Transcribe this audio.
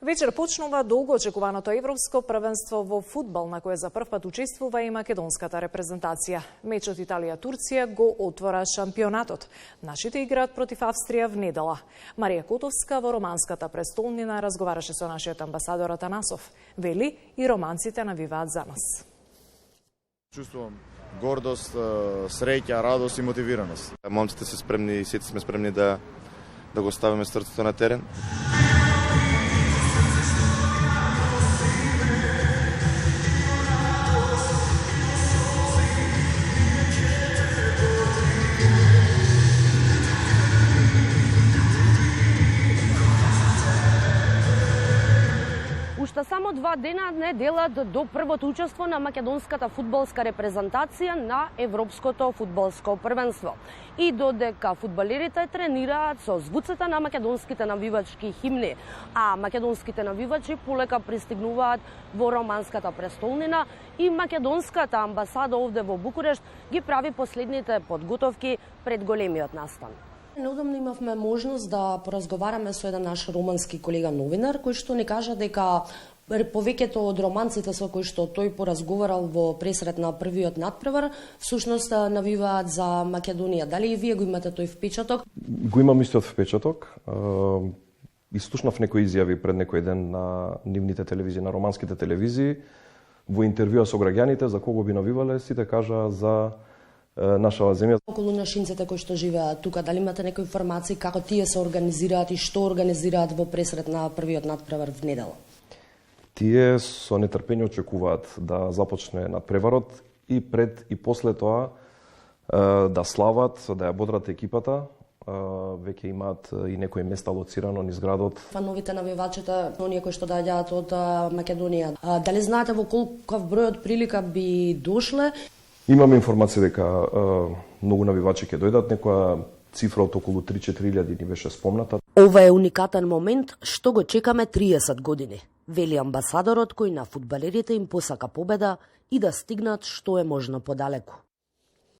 Вечер почнува долго очекуваното европско првенство во фудбал, на кое за прв пат учествува и македонската репрезентација. Мечот Италија-Турција го отвора шампионатот. Нашите играат против Австрија в недела. Марија Котовска во романската престолнина разговараше со нашиот амбасадор Атанасов. Вели, и романците навиваат за нас. Чувствувам гордост, среќа, радост и мотивираност. Момците се спремни, сите сме спремни да го ставиме срцето на терен. Уште само 2 дена не делат до првото учество на македонската фудбалска репрезентација на Европското фудбалско првенство. И додека фудбалерите тренираат со звуците на македонските навивачки химни, а македонските навивачи полека пристигнуваат во романската престолнина и македонската амбасада овде во Букурешт ги прави последните подготовки пред големиот настан. Неодамно имавме можност да поразговараме со еден наш романски колега новинар, кој што ни кажа дека повеќето од романците со кои што тој поразговарал во пресрет на првиот надпревар, всушност навиваат за Македонија. Дали и вие го имате тој впечаток? Го имам истиот впечаток. Слушнав некои изјави пред некој ден на нивните телевизии, на романските телевизии, во интервјуа со граѓаните за кого би навивале, сите кажа за нашава земја. Околу нашинците кои што живеат тука, дали имате некои информации како тие се организираат и што организираат во пресрет на првиот надпревар в недела? Тие со нетрпение очекуваат да започне надпреварот и пред и после тоа да слават, да ја бодрат екипата. Веќе имаат и некои места лоцирано низ градот. Фановите навивачите, оние кои што доаѓаат од Македонија, дали знаете во колков број од прилика би дошле? Имаме информација дека многу навивачи ќе дојдат, некоја цифра од околу 3-4 илјади ни беше спомната. Ова е уникатен момент што го чекаме 30 години, вели амбасадорот кој на фудбалерите им посака победа и да стигнат што е можно подалеку.